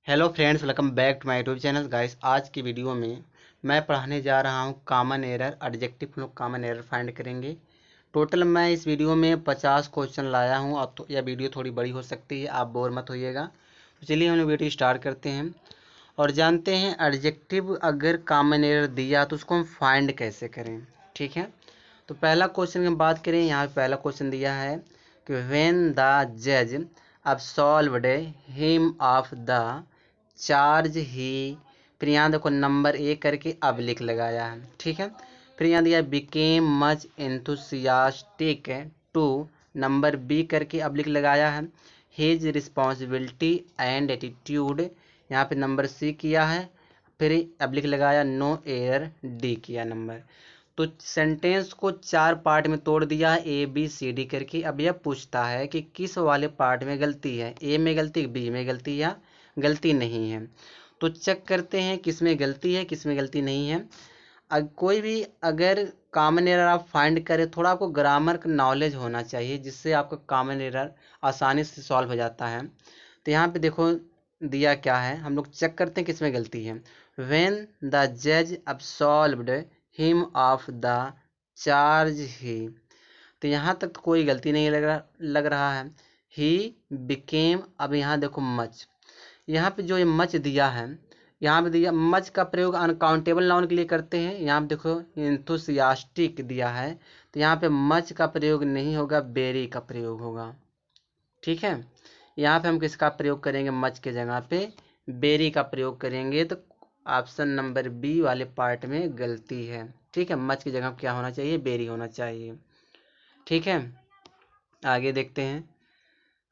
Hello friends, welcome back to my YouTube channel guys. आज की video में मैं पढ़ाने जा रहा हूं कॉमन एरर एडजेक्टिव। हम लोग कॉमन एरर फाइंड करेंगे। टोटल मैं इस वीडियो में 50 क्वेश्चन लाया हूं। अब तो यह वीडियो थोड़ी बड़ी हो सकती है, आप बोर मत होइएगा। तो चलिए हम लोग वीडियो स्टार्ट करते हैं और जानते हैं एडजेक्टिव अगर कॉमन एरर दिया तो उसको हम फाइंड कैसे करें। ठीक है, तो पहला क्वेश्चन की हम बात करें। यहाँ पे पहला क्वेश्चन दिया है कि व्हेन द जज अब्सॉल्व्ड हिम ऑफ द चार्ज ही। फिर यहाँ देखो नंबर ए करके अब लिख लगाया है। ठीक है, फिर यहाँ दिया became much enthusiastic to. Number B करके अब लिख लगाया है हिज रिस्पॉन्सिबिलिटी एंड एटीट्यूड। यहाँ पे नंबर सी किया है, फिर अब लिख लगाया नो एरर डी किया नंबर। तो सेंटेंस को चार पार्ट में तोड़ दिया है ए बी सी डी करके। अब यह पूछता है कि किस वाले पार्ट में गलती है, ए में गलती, बी में गलती या गलती नहीं है। तो चेक करते हैं किस में गलती है किस में गलती नहीं है। कोई भी अगर कॉमन एरर आप फाइंड करें, थोड़ा आपको ग्रामर का नॉलेज होना चाहिए जिससे आपका कॉमन एरर आसानी से सॉल्व हो जाता है। तो यहाँ पे देखो दिया क्या है, हम लोग चेक करते हैं किस में गलती है। व्हेन द जज अब्सॉल्व्ड हिम ऑफ द चार्ज ही। तो यहाँ तक तो कोई गलती नहीं लग रहा है। ही बिकेम, अब यहाँ देखो मच, यहाँ पे जो ये मच दिया है, यहाँ पे दिया मच का प्रयोग अनकाउंटेबल नाउन के लिए करते हैं। यहाँ पे देखो इंथुसियास्टिक दिया है, तो यहाँ पे मच का प्रयोग नहीं होगा, बेरी का प्रयोग होगा। ठीक है, यहाँ पे हम किसका प्रयोग करेंगे, मच के जगह पे बेरी का प्रयोग करेंगे। तो ऑप्शन नंबर बी वाले पार्ट में गलती है। ठीक है, मच की जगह क्या होना चाहिए, बेरी होना चाहिए। ठीक है, आगे देखते हैं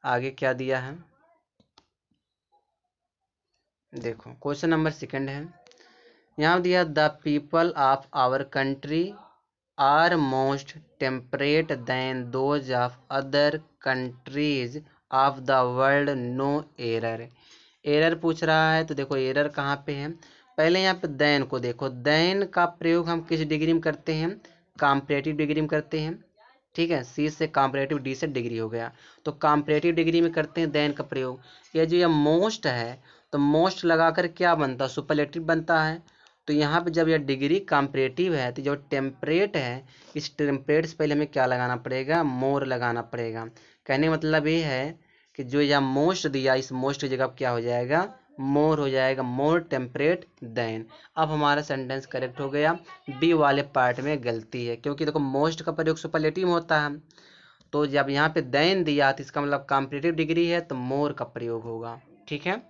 आगे क्या दिया है। देखो क्वेश्चन नंबर सेकंड है, यहाँ दिया the people of our country are most temperate than those of other countries of the world, no error. Error पूछ रहा है, तो देखो एरर कहाँ पे है। पहले यहाँ पे दैन को देखो, दैन का प्रयोग हम किस डिग्री में करते हैं, कॉम्परेटिव डिग्री में करते हैं। ठीक है, सी से कॉम्परेटिव, डी से डिग्री हो गया, तो कॉम्परेटिव डिग्री में करते हैं दैन का प्रयोग। ये जो ये मोस्ट है, तो मोस्ट लगाकर क्या बनता है, सुपरलेटिव बनता है। तो यहाँ पे जब यह डिग्री कॉम्परेटिव है, तो जो टेम्परेट है, इस टेम्परेट से पहले हमें क्या लगाना पड़ेगा, मोर लगाना पड़ेगा। कहने का मतलब ये है कि जो यह मोस्ट दिया, इस मोस्ट की जगह क्या हो जाएगा, मोर हो जाएगा, मोर टेम्परेट देन। अब हमारा सेंटेंस करेक्ट हो गया। बी वाले पार्ट में गलती है, क्योंकि देखो मोस्ट का प्रयोग सुपरलेटिव में होता है, तो जब यहाँ पे देन दिया तो इसका मतलब कॉम्परेटिव डिग्री है, तो मोर का प्रयोग होगा। ठीक है,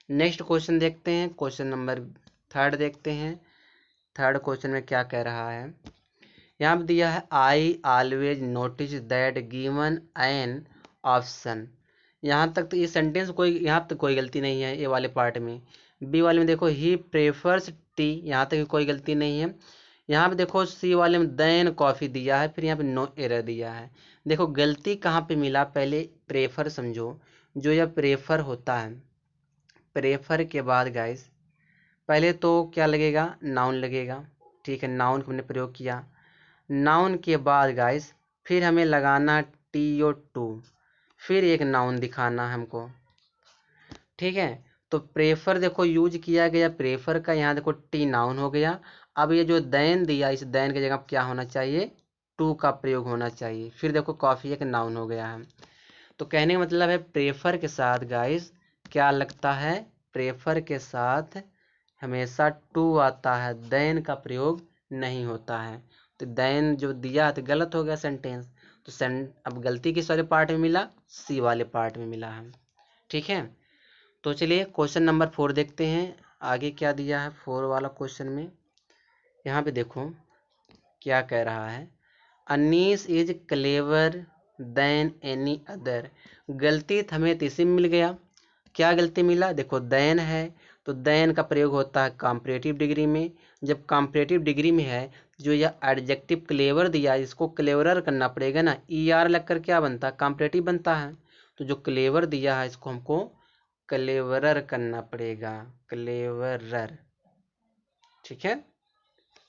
नेक्स्ट क्वेश्चन देखते हैं, क्वेश्चन नंबर थर्ड देखते हैं। थर्ड क्वेश्चन में क्या कह रहा है, यहाँ पे दिया है I always notice that given an option. यहाँ तक तो ये सेंटेंस कोई, यहाँ तक कोई गलती नहीं है ए वाले पार्ट में। बी वाले में देखो ही प्रेफर्स टी, यहाँ तक कोई गलती नहीं है। यहाँ पे देखो सी वाले में देन कॉफ़ी दिया है, फिर यहाँ पे नो एरर दिया है। देखो गलती कहाँ पे मिला, पहले प्रेफर समझो। जो यह प्रेफर होता है, प्रेफर के बाद गाइस पहले तो क्या लगेगा, नाउन लगेगा। ठीक है, नाउन हमने प्रयोग किया। नाउन के बाद गाइस फिर हमें लगाना टी ओ टू, फिर एक नाउन दिखाना है हमको। ठीक है, तो प्रेफर देखो यूज किया गया प्रेफर का, यहाँ देखो टी नाउन हो गया। अब ये जो दैन दिया, इस दैन की जगह क्या होना चाहिए, टू का प्रयोग होना चाहिए। फिर देखो कॉफ़ी एक नाउन हो गया है। तो कहने का मतलब है प्रेफर के साथ गाइस क्या लगता है, प्रेफर के साथ हमेशा टू आता है, देन का प्रयोग नहीं होता है। तो देन जो दिया है तो गलत हो गया सेंटेंस। तो अब गलती किस वाले पार्ट में मिला, सी वाले पार्ट में मिला है। ठीक है, तो चलिए क्वेश्चन नंबर 4 देखते हैं आगे क्या दिया है। 4 वाला क्वेश्चन में यहाँ पे देखो क्या कह रहा है, Anees is clever than any other. गलती हमें तो इसी में मिल गया। क्या गलती मिला, देखो देन है, तो देन का प्रयोग होता है कॉम्परेटिव डिग्री में। जब कॉम्परेटिव डिग्री में है, जो यह एडजेक्टिव क्लेवर दिया है, इसको क्लेवरर करना पड़ेगा ना, ई आर लगकर क्या बनता है, कॉम्परेटिव बनता है। तो जो क्लेवर दिया है इसको हमको क्लेवरर करना पड़ेगा, क्लेवरर। ठीक है,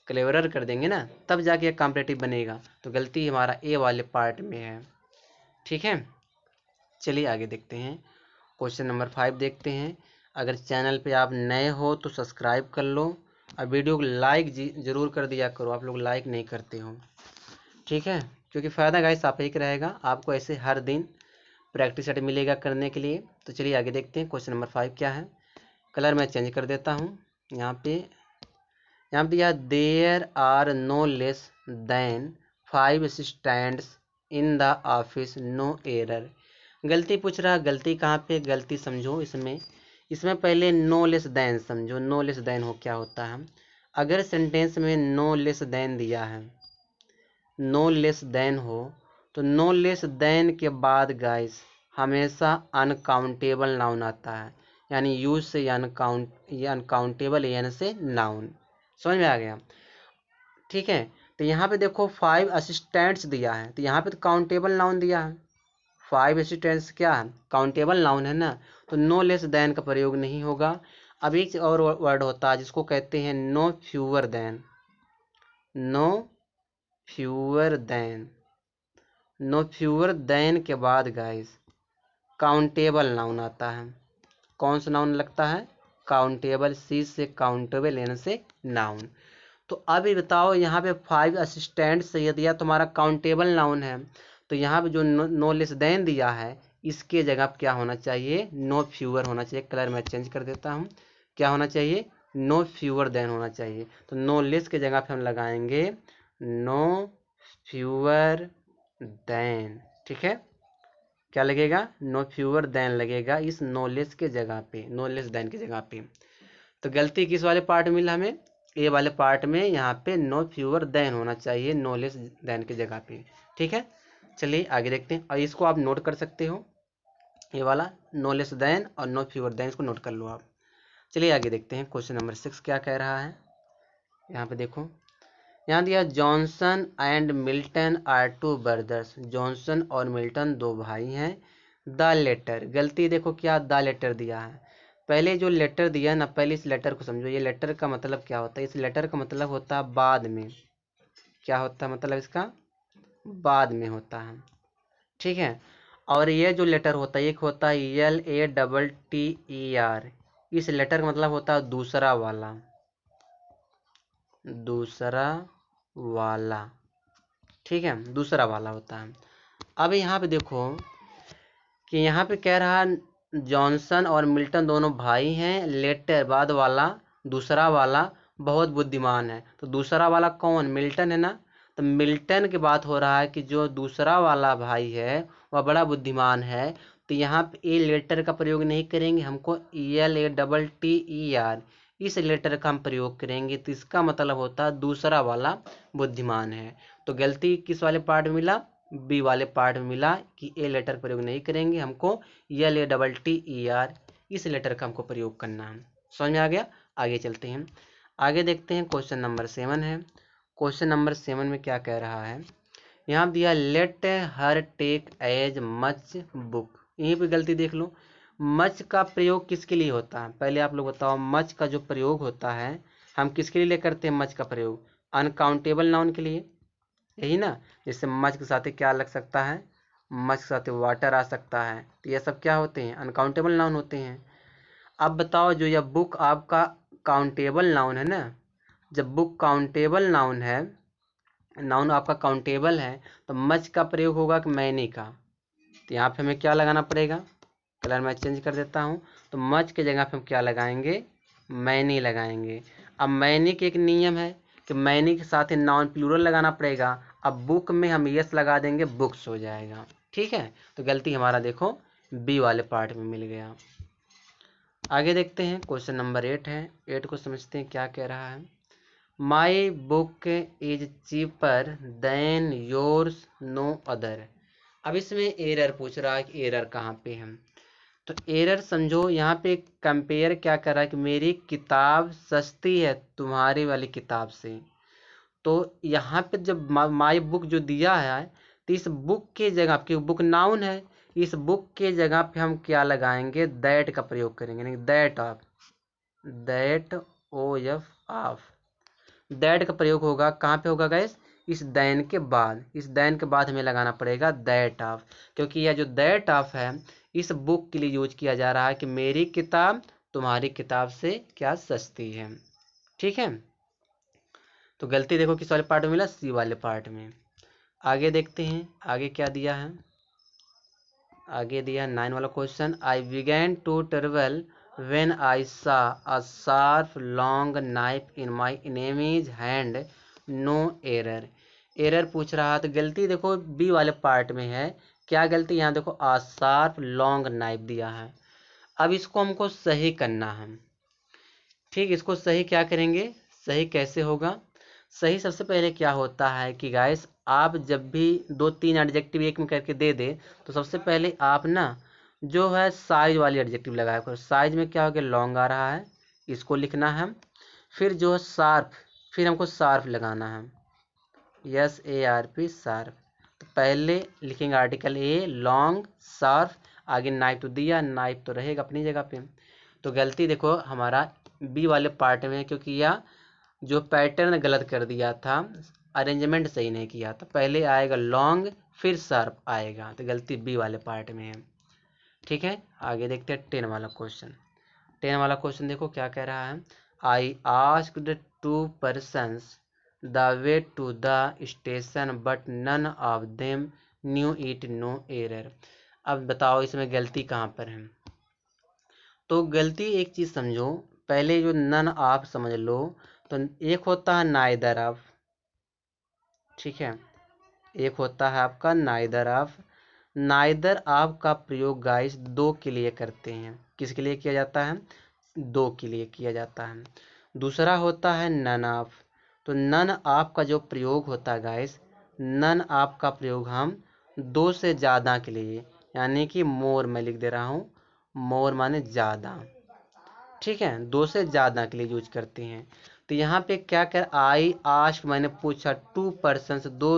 क्लेवरर कर देंगे ना, तब जाके कॉम्परेटिव बनेगा। तो गलती हमारा ए वाले पार्ट में है। ठीक है, चलिए आगे देखते हैं, क्वेश्चन नंबर 5 देखते हैं। अगर चैनल पे आप नए हो तो सब्सक्राइब कर लो और वीडियो को लाइक ज़रूर कर दिया करो, आप लोग लाइक नहीं करते हो, ठीक है। क्योंकि फ़ायदा गाइस आप ही का रहेगा, आपको ऐसे हर दिन प्रैक्टिस सेट मिलेगा करने के लिए। तो चलिए आगे देखते हैं क्वेश्चन नंबर 5 क्या है। कलर मैं चेंज कर देता हूँ। यहाँ पे दिया there are no less than 5 assistants in the office, no error. गलती पूछ रहा, गलती कहाँ पे, गलती समझो इसमें पहले नो लेस देन समझो। नो लेस देन हो क्या होता है, अगर सेंटेंस में नो लेस देन दिया है, नो लेस देन हो, तो नो लेस देन के बाद गाइस हमेशा अनकाउंटेबल नाउन आता है, यानी यूज से अनकाउंटेबल एन से नाउन। समझ में आ गया, ठीक है। तो यहाँ पे देखो 5 असिस्टेंट्स दिया है, तो यहाँ पे तो काउंटेबल नाउन दिया है। 5 असिस्टेंट्स क्या है, काउंटेबल नाउन है ना, तो नो लेस देन का प्रयोग नहीं होगा। अब एक और वर्ड होता है जिसको कहते हैं no fewer than. No fewer than, no fewer than के बाद गाइस काउंटेबल नाउन आता है। कौन सा नाउन लगता है, काउंटेबल, सी से काउंटेबल, एन से नाउन। तो अब ये बताओ यहाँ पे 5 असिस्टेंट से यदि दिया तुम्हारा काउंटेबल नाउन है, तो यहाँ पे जो नो लेस देन दिया है इसके जगह क्या होना चाहिए, नो फ्यूअर होना चाहिए। कलर मैं चेंज कर देता हूँ, क्या होना चाहिए, नो फ्यूअर देन होना चाहिए। तो नो लेस के जगह पे हम लगाएंगे नो फ्यूअर देन, ठीक है। क्या लगेगा, नो फ्यूअर देन लगेगा इस नो लेस के जगह पे, नो लेस देन की जगह पे। तो गलती किस वाले पार्ट में मिला हमें, ए वाले पार्ट में, यहाँ पे नो फ्यूअर देन होना चाहिए नो लेस देन की जगह पे, ठीक है। चलिए आगे देखते हैं, और इसको आप नोट कर सकते हो, ये वाला नो लेस देन और नो फ्यूअर देन, इसको नोट कर लो आप। चलिए आगे देखते हैं क्वेश्चन नंबर 6 क्या कह रहा है। यहाँ पे देखो, यहाँ दिया Johnson and Milton are two brothers. Johnson और मिल्टन दो भाई हैं। द लेटर, गलती देखो क्या, द लेटर दिया है। पहले जो लेटर दिया ना, पहले इस लेटर को समझो। ये लेटर का मतलब क्या होता है, इस लेटर का मतलब होता है बाद में। क्या होता है मतलब इसका, बाद में होता है, ठीक है। और ये जो लेटर होता है, एक होता है LATTER। इस लेटर का मतलब होता है दूसरा वाला, दूसरा वाला, ठीक है, दूसरा वाला होता है। अब यहाँ पे देखो कि यहाँ पे कह रहा जॉनसन और मिल्टन दोनों भाई हैं, लेटर बाद वाला, दूसरा वाला बहुत बुद्धिमान है। तो दूसरा वाला कौन, मिल्टन है ना। तो मिल्टन की बात हो रहा है कि जो दूसरा वाला भाई है वह बड़ा बुद्धिमान है। तो यहाँ पे ए लेटर का प्रयोग नहीं करेंगे, हमको LATTER इस लेटर का हम प्रयोग करेंगे। तो इसका मतलब होता है दूसरा वाला बुद्धिमान है। तो गलती किस वाले पार्ट में मिला, बी वाले पार्ट में मिला कि ए लेटर प्रयोग नहीं करेंगे, हमको LATTER इस लेटर का हमको प्रयोग करना है। समझ में आ गया, आगे चलते हैं, आगे देखते हैं क्वेश्चन नंबर 7 है। क्वेश्चन नंबर 7 में क्या कह रहा है, यहाँ दिया let her take as much book. यहीं पे गलती देख लो, मच का प्रयोग किसके लिए होता है, पहले आप लोग बताओ। मच का जो प्रयोग होता है हम किसके लिए करते हैं, मच का प्रयोग अनकाउंटेबल नाउन के लिए, यही ना। जैसे मच के साथ क्या लग सकता है, मच के साथ वाटर आ सकता है। तो ये सब क्या होते हैं, अनकाउंटेबल नाउन होते हैं। अब बताओ जो यह बुक आपका काउंटेबल नाउन है ना, जब बुक काउंटेबल नाउन है, नाउन आपका काउंटेबल है, तो मच का प्रयोग होगा कि मैनी का। तो यहाँ पे हमें क्या लगाना पड़ेगा, कलर मैं चेंज कर देता हूँ। तो मच के जगह पे हम क्या लगाएंगे, मैनी लगाएंगे। अब मैनी के एक नियम है कि मैनी के साथ ही नाउन प्लूरल लगाना पड़ेगा। अब बुक में हम यस लगा देंगे, बुक्स हो जाएगा, ठीक है। तो गलती हमारा देखो बी वाले पार्ट में मिल गया। आगे देखते हैं क्वेश्चन नंबर 8 है। 8 को समझते हैं क्या कह रहा है। My book is cheaper than yours, no other. अब इसमें एरर पूछ रहा है कि एरर कहाँ पे है। तो एरर समझो, यहाँ पे कंपेयर क्या कर रहा है कि मेरी किताब सस्ती है तुम्हारी वाली किताब से। तो यहाँ पे जब माई बुक जो दिया है, तो इस बुक के जगह पे, बुक नाउन है, इस बुक के जगह पे हम क्या लगाएंगे, दैट का प्रयोग करेंगे। That of, that OF of, that का प्रयोग होगा कहाँ पे होगा गैस, इस दैन के बाद। इस दैन के बाद हमें लगाना पड़ेगा दैट ऑफ, क्योंकि यह जो दैट ऑफ है इस बुक के लिए यूज किया जा रहा है कि मेरी किताब तुम्हारी किताब से क्या सस्ती है। ठीक है, तो गलती देखो किस वाले पार्ट में मिला, सी वाले पार्ट में। आगे देखते हैं आगे क्या दिया है। आगे दिया 9 वाला question, I began to travel when I saw a sharp long knife in my enemy's hand, no error. Error पूछ रहा, तो गलती देखो बी वाले पार्ट में है। क्या गलती, यहाँ देखो अ शार्प लॉन्ग नाइफ दिया है। अब इसको हमको सही करना है। ठीक, इसको सही क्या करेंगे, सही कैसे होगा। सही सबसे पहले क्या होता है कि गाइस आप जब भी 2-3 एडजेक्टिव एक में करके दे दे, तो सबसे पहले आप ना जो है साइज वाली एडजेक्टिव लगाया करो। साइज में क्या हो गया, लॉन्ग आ रहा है, इसको लिखना है। फिर जो है शार्प, फिर हमको शार्प लगाना है, SARP शार्प। तो पहले लिखेंगे आर्टिकल ए लॉन्ग शार्प, आगे नाइफ तो दिया, नाइफ तो रहेगा अपनी जगह पे। तो गलती देखो हमारा बी वाले पार्ट में है, क्योंकि यह जो पैटर्न गलत कर दिया था, अरेंजमेंट सही नहीं किया था। पहले आएगा लॉन्ग फिर शार्प आएगा, तो गलती बी वाले पार्ट में है। ठीक है, आगे देखते हैं 10 वाला क्वेश्चन। 10 वाला क्वेश्चन देखो क्या कह रहा है, I asked 2 persons the way to the station but none of them knew it, no error. अब बताओ इसमें गलती कहाँ पर है। तो गलती एक चीज़ समझो, पहले जो नन ऑफ समझ लो, तो एक होता है नाइदर ऑफ, ठीक है, एक होता है आपका नाइदर ऑफ। नाइदर ऑफ का प्रयोग गाइस दो के लिए करते हैं। किसके लिए किया जाता है, दो के लिए किया जाता है। दूसरा होता है नन ऑफ। तो नन ऑफ का जो प्रयोग होता है गाइस, नन ऑफ का प्रयोग हम दो से ज़्यादा के लिए, यानी कि मोर मैं लिख दे रहा हूँ, मोर माने ज़्यादा, ठीक है, दो से ज़्यादा के लिए यूज करते हैं। तो यहाँ पे क्या कर, आई आस्क मैंने पूछा, 2 persons दो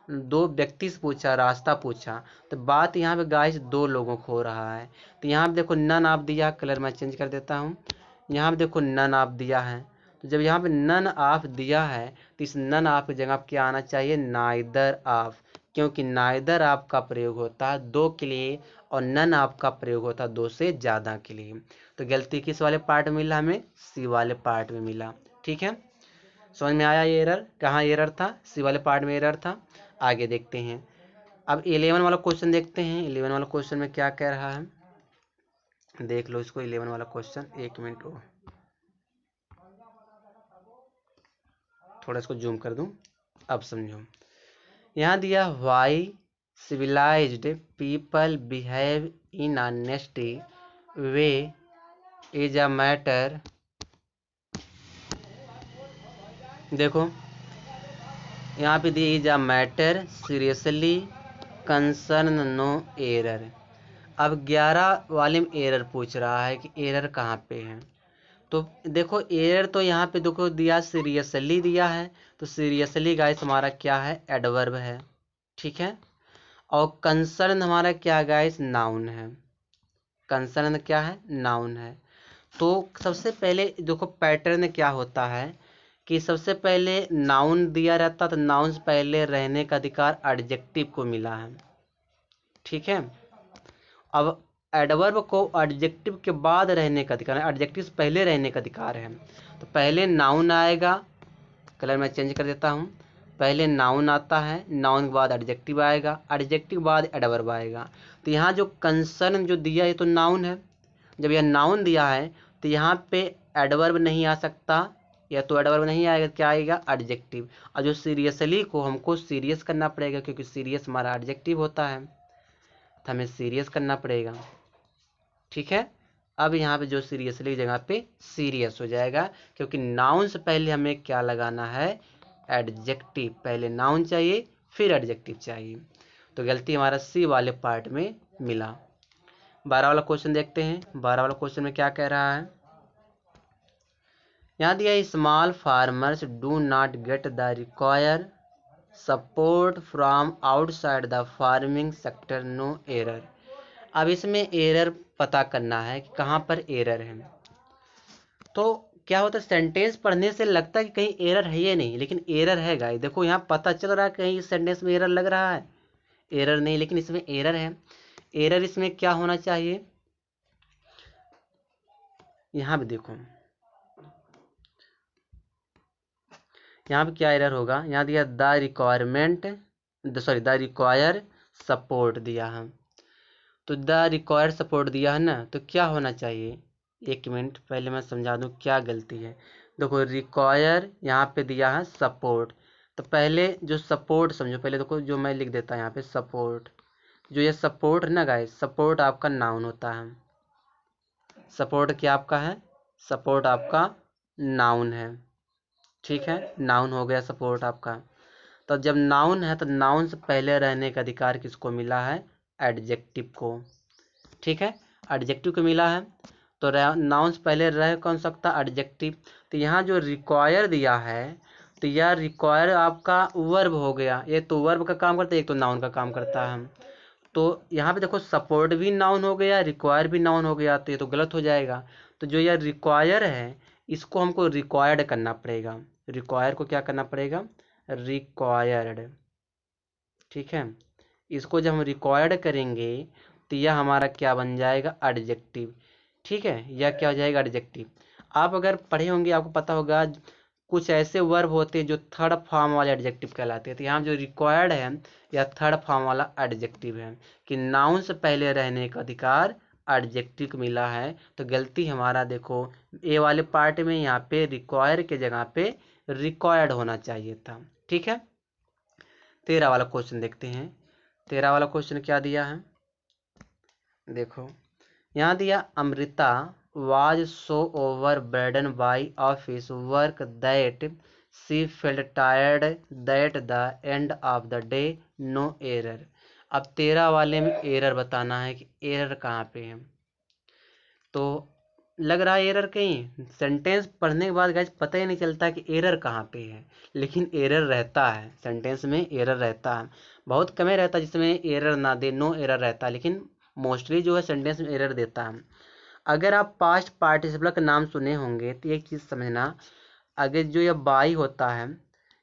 दो व्यक्ति से पूछा, रास्ता पूछा, तो बात यहाँ पे गाइस दो लोगों को हो रहा है। तो यहाँ पे देखो नन ऑफ दिया, कलर मैं चेंज कर देता हूँ। यहाँ पे देखो नन ऑफ दिया है, तो जब यहाँ पे नन ऑफ दिया है, तो इस नन ऑफ की जगह क्या आना चाहिए, नाइदर ऑफ, क्योंकि नाइदर ऑफ का प्रयोग होता है दो के लिए और नन ऑफ का प्रयोग होता है दो से ज़्यादा के लिए। तो गलती किस वाले पार्ट में मिला, हमें सी वाले पार्ट में मिला। ठीक है, समझ में आया ये एरर, कहाँ एरर था, सी वाले पार्ट में एरर था। आगे देखते हैं, अब 11 वाला क्वेश्चन देखते हैं। 11 वाला क्वेश्चन में क्या कह रहा है, देख लो इसको। 11 वाला क्वेश्चन, एक मिनट हो, थोड़ा इसको जूम कर दूं, अब समझो। यहाँ दिया why civilised people behave in a nasty way is a matter. देखो यहाँ पे the is a matter seriously concern no error. अब 11 वाले में एरर पूछ रहा है कि एरर कहाँ पे है। तो देखो एरर तो यहाँ पे देखो दिया सीरियसली दिया है, तो सीरियसली गाइस हमारा क्या है, एडवर्ब है, ठीक है। और कंसर्न हमारा क्या गाइस, नाउन है। कंसर्न क्या है, नाउन है। तो सबसे पहले देखो पैटर्न क्या होता है कि सबसे पहले नाउन दिया रहता, तो नाउन से पहले रहने का अधिकार एडजेक्टिव को मिला है, ठीक है। अब एडवर्ब को एडजेक्टिव के बाद रहने का अधिकार, एडजेक्टिव से पहले रहने का अधिकार है। तो पहले नाउन आएगा, कलर मैं चेंज कर देता हूँ, पहले नाउन आता है, नाउन के बाद एडजेक्टिव आएगा, एडजेक्टिव के बाद एडवर्ब आएगा। तो यहाँ जो कंसर्न जो दिया है तो नाउन है। जब यह नाउन दिया है तो यहाँ पे एडवर्ब नहीं आ सकता, या तो एडवर्ब नहीं आएगा, क्या आएगा, एडजेक्टिव। और जो सीरियसली को हमको सीरियस करना पड़ेगा, क्योंकि सीरियस हमारा एडजेक्टिव होता है, तो हमें सीरियस करना पड़ेगा, ठीक है। अब यहाँ पे जो सीरियसली की जगह पे सीरियस हो जाएगा, क्योंकि नाउन से पहले हमें क्या लगाना है, एडजेक्टिव। पहले नाउन चाहिए फिर एडजेक्टिव चाहिए। तो गलती हमारा सी वाले पार्ट में मिला। 12 वाला क्वेश्चन देखते हैं। 12 वाला क्वेश्चन में क्या कह रहा है, यहाँ दिया small farmers do not get the require support from outside the farming sector, no error. अब इसमें एरर पता करना है कि कहाँ पर एरर है। तो क्या होता है, सेंटेंस पढ़ने से लगता है कि कहीं एरर है ये नहीं, लेकिन एरर है गाइस। देखो यहाँ पता चल रहा है कहीं इस सेंटेंस में एरर लग रहा है, एरर नहीं, लेकिन इसमें एरर है। एरर इसमें क्या होना चाहिए, यहाँ पे देखो, यहाँ पे क्या एरर होगा, यहाँ दिया the requirement, the require support दिया है, तो द रिक्वायर सपोर्ट दिया है ना, तो क्या होना चाहिए, एक मिनट पहले मैं समझा दूँ क्या गलती है। देखो रिक्वायर यहाँ पे दिया है सपोर्ट, तो पहले जो सपोर्ट समझो, पहले देखो जो मैं लिख देता यहाँ पे सपोर्ट, जो ये सपोर्ट है ना गाइस, सपोर्ट आपका नाउन होता है। सपोर्ट क्या आपका है, सपोर्ट आपका नाउन है, ठीक है, नाउन हो गया सपोर्ट आपका। तो जब नाउन है तो नाउन से पहले रहने का अधिकार किसको मिला है, एडजेक्टिव को, ठीक है, एडजेक्टिव को मिला है। तो नाउन से पहले रह कौन सकता, एडजेक्टिव। तो यहाँ जो रिक्वायर दिया है, तो यह रिक्वायर आपका वर्ब हो गया, ये तो वर्ब का काम करता है, एक तो नाउन का काम करता है। तो यहाँ पे देखो सपोर्ट भी नाउन हो गया, रिक्वायर भी नाउन हो गया, तो ये तो गलत हो जाएगा। तो जो यह रिक्वायर है इसको हमको रिक्वायर्ड करना पड़ेगा, रिक्वायर को क्या करना पड़ेगा, रिक्वायर्ड, ठीक है। इसको जब हम रिक्वायर्ड करेंगे तो यह हमारा क्या बन जाएगा, एडजेक्टिव, ठीक है, यह क्या हो जाएगा, एडजेक्टिव। आप अगर पढ़े होंगे आपको पता होगा कुछ ऐसे वर्ब होते हैं जो थर्ड फॉर्म वाले एडजेक्टिव कहलाते हैं, तो यहाँ जो रिक्वायर्ड है यह थर्ड फॉर्म वाला एडजेक्टिव है, कि नाउन से पहले रहने का अधिकार एडजेक्टिव को मिला है। तो गलती हमारा देखो ए वाले पार्ट में यहाँ पे रिक्वायर के जगह पे रिक्वायर्ड होना चाहिए था, ठीक है। 13 वाला क्वेश्चन देखते हैं। 13 वाला क्वेश्चन क्या दिया है, देखो यहाँ दिया Amrita was so overburdened by office work that she felt tired at the end of the day, no error। अब 13 वाले में एरर बताना है कि एरर कहाँ पे है। तो लग रहा है एरर कहीं, सेंटेंस पढ़ने के बाद गाइस पता ही नहीं चलता कि एरर कहाँ पे है, लेकिन एरर रहता है, सेंटेंस में एरर रहता है। बहुत कम ही रहता है जिसमें एरर ना दे, नो एरर रहता है, लेकिन मोस्टली जो है सेंटेंस में एरर देता है। अगर आप पास्ट पार्टिसिपल का नाम सुने होंगे तो एक चीज़ समझना, अगर जो यह बाई होता है,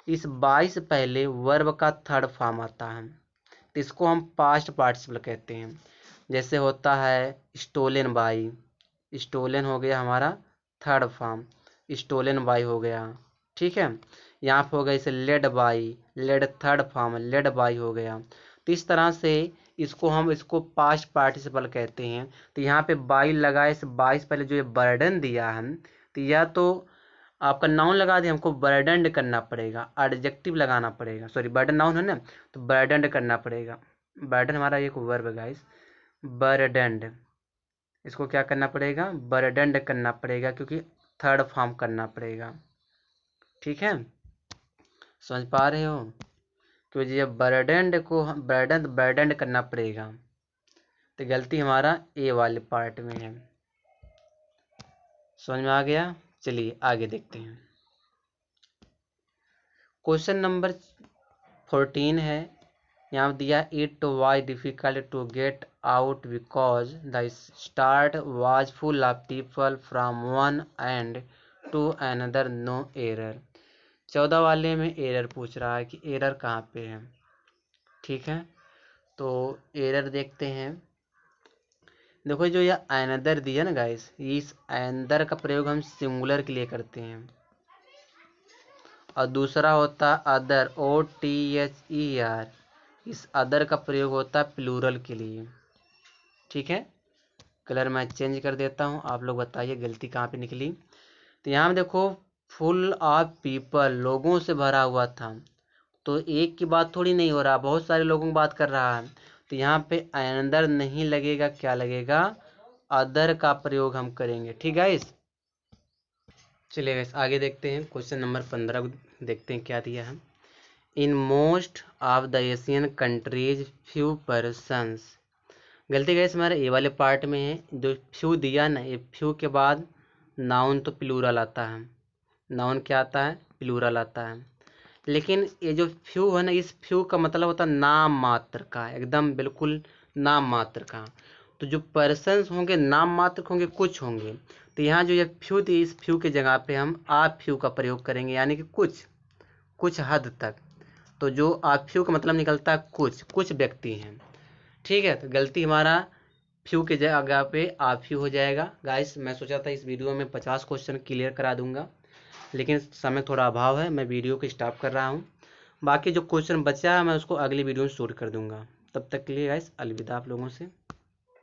इस बाई से पहले वर्ब का थर्ड फॉर्म आता है, तो इसको हम पास्ट पार्टिसिपल कहते हैं। जैसे होता है स्टोलन बाई, स्टोलन हो गया हमारा थर्ड फॉर्म, स्टोलन बाई हो गया, ठीक है। यहाँ पे हो गया इसे led by, led third form, led by हो गया। तो इस तरह से इसको पास्ट पार्टिसिपल कहते हैं। तो यहाँ पे बाई लगा, इस बाई से पहले जो ये बर्डन दिया है, तो या तो आपका नाउन लगा दे, हमको बर्डनड करना पड़ेगा, एडजेक्टिव लगाना पड़ेगा, सॉरी बर्डन नाउन है ना, तो बर्डनड करना पड़ेगा। बर्डन हमारा एक वर्ब है गाइस, बर्डनड, इसको क्या करना पड़ेगा, बर्डनड करना पड़ेगा, क्योंकि थर्ड फॉर्म करना पड़ेगा, ठीक है, समझ पा रहे हो। क्योंकि जब बर्डनड को बर्डनड करना पड़ेगा, तो गलती हमारा ए वाले पार्ट में है। समझ में आ गया, चलिए आगे देखते हैं। क्वेश्चन नंबर 14 है, यहाँ दिया it was difficult to get out because the start was full of people from one end to another, no error. 14 वाले में एरर पूछ रहा है कि एरर कहाँ पे है, ठीक है। तो एरर देखते हैं। देखो जो यह अनदर दिया ना गाइस, इस अनदर का प्रयोग हम सिंगुलर के लिए करते हैं, और दूसरा होता अदर, OTHER, इस अदर का प्रयोग होता है प्लूरल के लिए, ठीक है। कलर मैं चेंज कर देता हूँ, आप लोग बताइए गलती कहाँ पे निकली। तो यहाँ देखो फुल ऑफ पीपल, लोगों से भरा हुआ था, तो एक की बात थोड़ी नहीं हो रहा, बहुत सारे लोगों की बात कर रहा है, तो यहाँ पे अनदर नहीं लगेगा, क्या लगेगा, अदर का प्रयोग हम करेंगे, ठीक है इस। चलिए गाइस आगे देखते हैं, क्वेश्चन नंबर 15 को देखते हैं क्या दिया है। In most of the Asian countries few persons, गलती गाइस हमारे ए वाले पार्ट में है, जो फ्यू दिया ना, ये फ्यू के बाद नाउन तो प्लूरल आता है, नाउन क्या आता है, प्लूरल आता है। लेकिन ये जो फ्यू है ना, इस फ्यू का मतलब होता है नाम मात्र का, एकदम बिल्कुल नाम मात्र का। तो जो पर्सन्स होंगे नाम मात्र होंगे, कुछ होंगे, तो यहाँ जो ये फ्यू थी, इस फ्यू के जगह पे हम आ फ्यू का प्रयोग करेंगे, यानी कि कुछ हद तक। तो जो आ फ्यू का मतलब निकलता है कुछ व्यक्ति हैं, ठीक है। तो गलती हमारा फ्यू के जगह पे आप फ्यू हो जाएगा। गाइस मैं सोचा था इस वीडियो में 50 क्वेश्चन क्लियर करा दूंगा, लेकिन समय थोड़ा अभाव है, मैं वीडियो को स्टॉप कर रहा हूँ। बाकी जो क्वेश्चन बचा है मैं उसको अगली वीडियो में शूट कर दूंगा। तब तक के लिए गाइस अलविदा आप लोगों से।